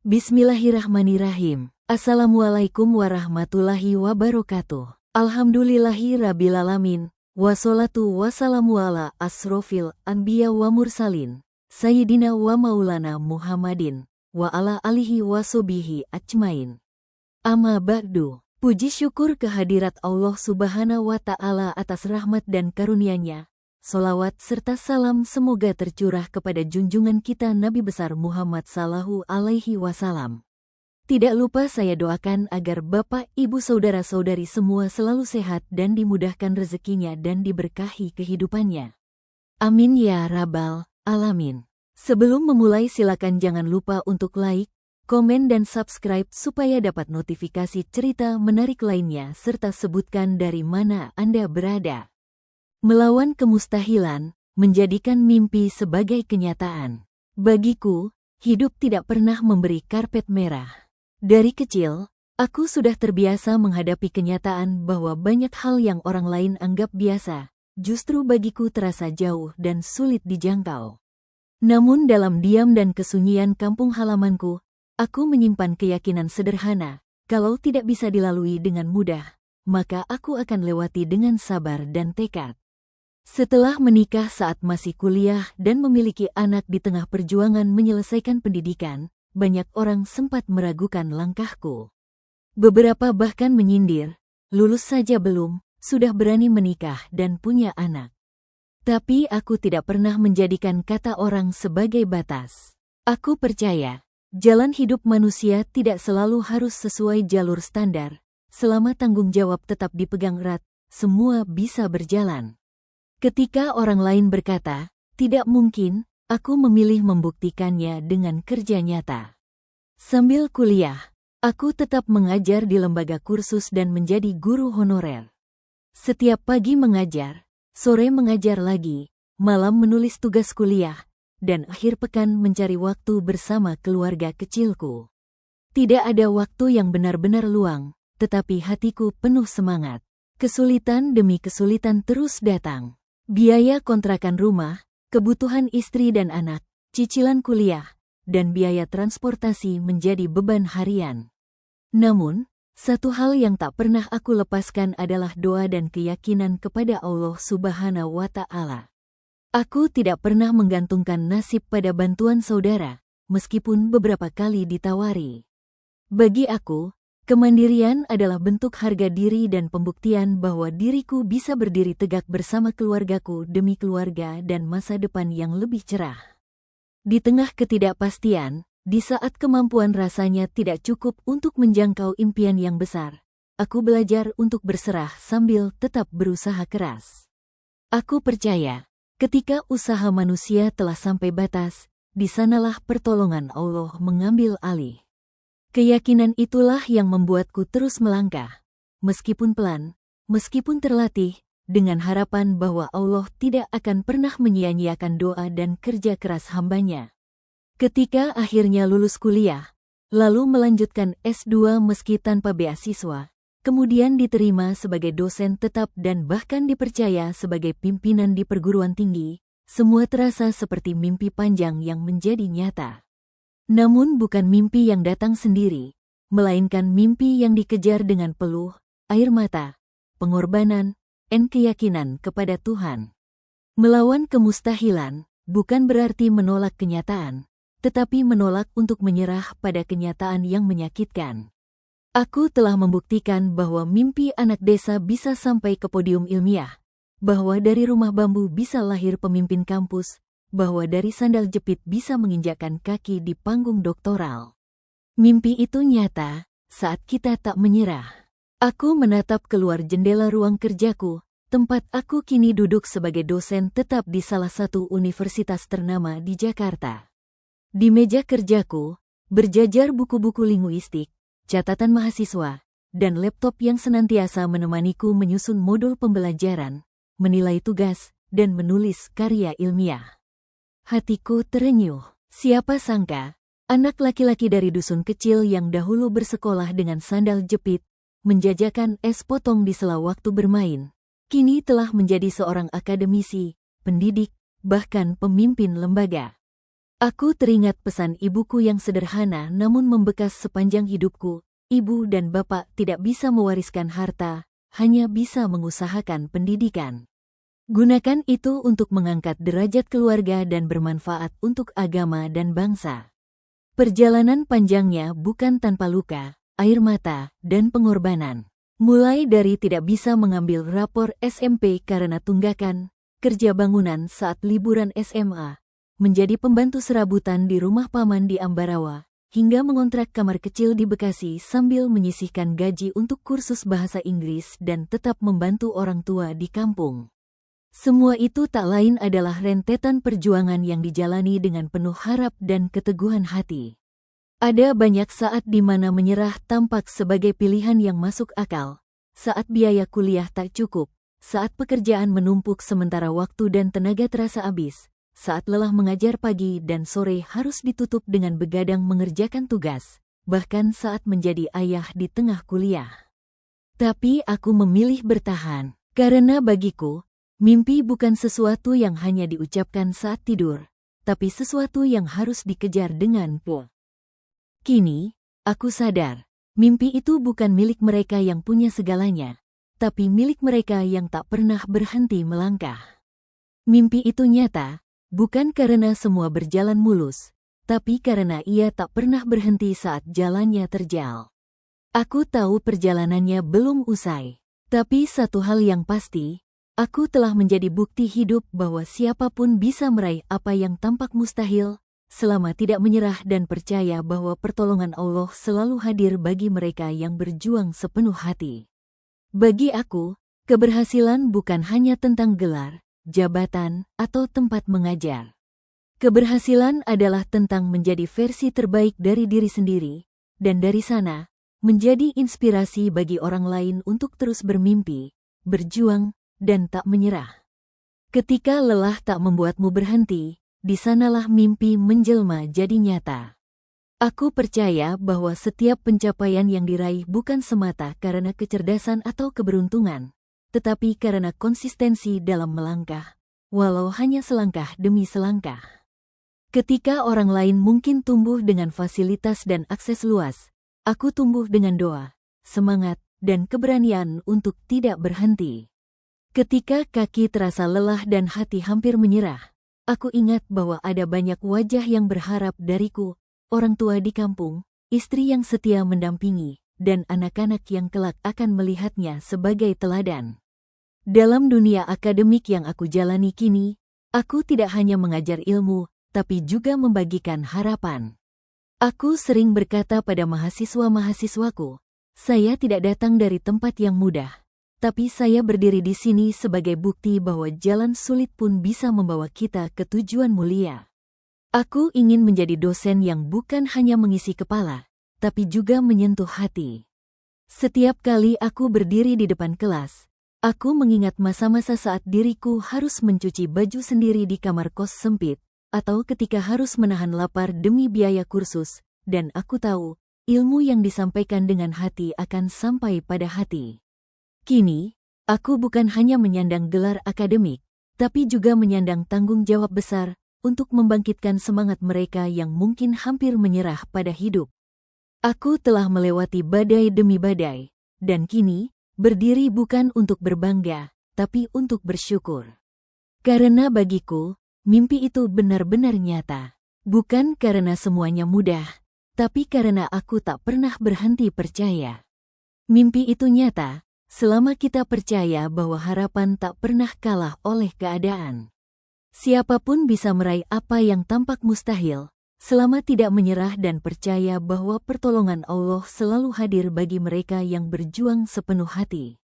Bismillahirrahmanirrahim. Assalamualaikum warahmatullahi wabarakatuh. Alhamdulillahirrabbilalamin. Wassalatu wassalamu ala asrofil anbiya wa mursalin. Sayyidina wa maulana Muhammadin. Wa ala alihi wa sobihi ajmain. Amma ba'du. Puji syukur kehadirat Allah subhanahu wa ta'ala atas rahmat dan karunia-Nya. Solawat serta salam semoga tercurah kepada junjungan kita Nabi besar Muhammad sallallahu alaihi wasallam. Tidak lupa saya doakan agar Bapak, Ibu, Saudara-saudari semua selalu sehat dan dimudahkan rezekinya dan diberkahi kehidupannya. Amin ya rabbal alamin. Sebelum memulai silakan jangan lupa untuk like, komen dan subscribe supaya dapat notifikasi cerita menarik lainnya serta sebutkan dari mana Anda berada. Melawan kemustahilan, menjadikan mimpi sebagai kenyataan. Bagiku, hidup tidak pernah memberi karpet merah. Dari kecil, aku sudah terbiasa menghadapi kenyataan bahwa banyak hal yang orang lain anggap biasa, justru bagiku terasa jauh dan sulit dijangkau. Namun dalam diam dan kesunyian kampung halamanku, aku menyimpan keyakinan sederhana, kalau tidak bisa dilalui dengan mudah, maka aku akan lewati dengan sabar dan tekad. Setelah menikah saat masih kuliah dan memiliki anak di tengah perjuangan menyelesaikan pendidikan, banyak orang sempat meragukan langkahku. Beberapa bahkan menyindir, lulus saja belum, sudah berani menikah dan punya anak. Tapi aku tidak pernah menjadikan kata orang sebagai batas. Aku percaya, jalan hidup manusia tidak selalu harus sesuai jalur standar. Selama tanggung jawab tetap dipegang erat, semua bisa berjalan. Ketika orang lain berkata, tidak mungkin, aku memilih membuktikannya dengan kerja nyata. Sambil kuliah, aku tetap mengajar di lembaga kursus dan menjadi guru honorer. Setiap pagi mengajar, sore mengajar lagi, malam menulis tugas kuliah, dan akhir pekan mencari waktu bersama keluarga kecilku. Tidak ada waktu yang benar-benar luang, tetapi hatiku penuh semangat. Kesulitan demi kesulitan terus datang. Biaya kontrakan rumah, kebutuhan istri dan anak, cicilan kuliah, dan biaya transportasi menjadi beban harian. Namun, satu hal yang tak pernah aku lepaskan adalah doa dan keyakinan kepada Allah Subhanahu wa Ta'ala. Aku tidak pernah menggantungkan nasib pada bantuan saudara, meskipun beberapa kali ditawari. Bagi aku, kemandirian adalah bentuk harga diri dan pembuktian bahwa diriku bisa berdiri tegak bersama keluargaku demi keluarga dan masa depan yang lebih cerah. Di tengah ketidakpastian, di saat kemampuan rasanya tidak cukup untuk menjangkau impian yang besar, aku belajar untuk berserah sambil tetap berusaha keras. Aku percaya, ketika usaha manusia telah sampai batas, di sanalah pertolongan Allah mengambil alih. Keyakinan itulah yang membuatku terus melangkah, meskipun pelan, meskipun terlatih, dengan harapan bahwa Allah tidak akan pernah menyia-nyiakan doa dan kerja keras hambanya. Ketika akhirnya lulus kuliah, lalu melanjutkan S2 meski tanpa beasiswa, kemudian diterima sebagai dosen tetap dan bahkan dipercaya sebagai pimpinan di perguruan tinggi, semua terasa seperti mimpi panjang yang menjadi nyata. Namun bukan mimpi yang datang sendiri, melainkan mimpi yang dikejar dengan peluh, air mata, pengorbanan, dan keyakinan kepada Tuhan. Melawan kemustahilan, bukan berarti menolak kenyataan, tetapi menolak untuk menyerah pada kenyataan yang menyakitkan. Aku telah membuktikan bahwa mimpi anak desa bisa sampai ke podium ilmiah, bahwa dari rumah bambu bisa lahir pemimpin kampus, bahwa dari sandal jepit bisa menginjakkan kaki di panggung doktoral. Mimpi itu nyata saat kita tak menyerah. Aku menatap keluar jendela ruang kerjaku, tempat aku kini duduk sebagai dosen tetap di salah satu universitas ternama di Jakarta. Di meja kerjaku, berjajar buku-buku linguistik, catatan mahasiswa, dan laptop yang senantiasa menemaniku menyusun modul pembelajaran, menilai tugas, dan menulis karya ilmiah. Hatiku terenyuh. Siapa sangka, anak laki-laki dari dusun kecil yang dahulu bersekolah dengan sandal jepit, menjajakan es potong di sela waktu bermain, kini telah menjadi seorang akademisi, pendidik, bahkan pemimpin lembaga. Aku teringat pesan ibuku yang sederhana namun membekas sepanjang hidupku. Ibu dan bapak tidak bisa mewariskan harta, hanya bisa mengusahakan pendidikan. Gunakan itu untuk mengangkat derajat keluarga dan bermanfaat untuk agama dan bangsa. Perjalanan panjangnya bukan tanpa luka, air mata, dan pengorbanan. Mulai dari tidak bisa mengambil rapor SMP karena tunggakan, kerja bangunan saat liburan SMA, menjadi pembantu serabutan di rumah paman di Ambarawa, hingga mengontrak kamar kecil di Bekasi sambil menyisihkan gaji untuk kursus bahasa Inggris dan tetap membantu orang tua di kampung. Semua itu tak lain adalah rentetan perjuangan yang dijalani dengan penuh harap dan keteguhan hati. Ada banyak saat di mana menyerah tampak sebagai pilihan yang masuk akal, saat biaya kuliah tak cukup, saat pekerjaan menumpuk sementara waktu dan tenaga terasa habis, saat lelah mengajar pagi dan sore harus ditutup dengan begadang mengerjakan tugas, bahkan saat menjadi ayah di tengah kuliah. Tapi aku memilih bertahan, karena bagiku, mimpi bukan sesuatu yang hanya diucapkan saat tidur, tapi sesuatu yang harus dikejar dengan kuat. Kini, aku sadar, mimpi itu bukan milik mereka yang punya segalanya, tapi milik mereka yang tak pernah berhenti melangkah. Mimpi itu nyata, bukan karena semua berjalan mulus, tapi karena ia tak pernah berhenti saat jalannya terjal. Aku tahu perjalanannya belum usai, tapi satu hal yang pasti, aku telah menjadi bukti hidup bahwa siapapun bisa meraih apa yang tampak mustahil, selama tidak menyerah dan percaya bahwa pertolongan Allah selalu hadir bagi mereka yang berjuang sepenuh hati. Bagi aku, keberhasilan bukan hanya tentang gelar, jabatan, atau tempat mengajar. Keberhasilan adalah tentang menjadi versi terbaik dari diri sendiri, dan dari sana, menjadi inspirasi bagi orang lain untuk terus bermimpi, berjuang, dan tak menyerah. Ketika lelah tak membuatmu berhenti, di sanalah mimpi menjelma jadi nyata. Aku percaya bahwa setiap pencapaian yang diraih bukan semata karena kecerdasan atau keberuntungan, tetapi karena konsistensi dalam melangkah, walau hanya selangkah demi selangkah. Ketika orang lain mungkin tumbuh dengan fasilitas dan akses luas, aku tumbuh dengan doa, semangat, dan keberanian untuk tidak berhenti. Ketika kaki terasa lelah dan hati hampir menyerah, aku ingat bahwa ada banyak wajah yang berharap dariku, orang tua di kampung, istri yang setia mendampingi, dan anak-anak yang kelak akan melihatnya sebagai teladan. Dalam dunia akademik yang aku jalani kini, aku tidak hanya mengajar ilmu, tapi juga membagikan harapan. Aku sering berkata pada mahasiswa-mahasiswaku, saya tidak datang dari tempat yang mudah, tapi saya berdiri di sini sebagai bukti bahwa jalan sulit pun bisa membawa kita ke tujuan mulia. Aku ingin menjadi dosen yang bukan hanya mengisi kepala, tapi juga menyentuh hati. Setiap kali aku berdiri di depan kelas, aku mengingat masa-masa saat diriku harus mencuci baju sendiri di kamar kos sempit, atau ketika harus menahan lapar demi biaya kursus, dan aku tahu, ilmu yang disampaikan dengan hati akan sampai pada hati. Kini, aku bukan hanya menyandang gelar akademik, tapi juga menyandang tanggung jawab besar untuk membangkitkan semangat mereka yang mungkin hampir menyerah pada hidup. Aku telah melewati badai demi badai, dan kini, berdiri bukan untuk berbangga, tapi untuk bersyukur. Karena bagiku, mimpi itu benar-benar nyata. Bukan karena semuanya mudah, tapi karena aku tak pernah berhenti percaya. Mimpi itu nyata, selama kita percaya bahwa harapan tak pernah kalah oleh keadaan. Siapapun bisa meraih apa yang tampak mustahil, selama tidak menyerah dan percaya bahwa pertolongan Allah selalu hadir bagi mereka yang berjuang sepenuh hati.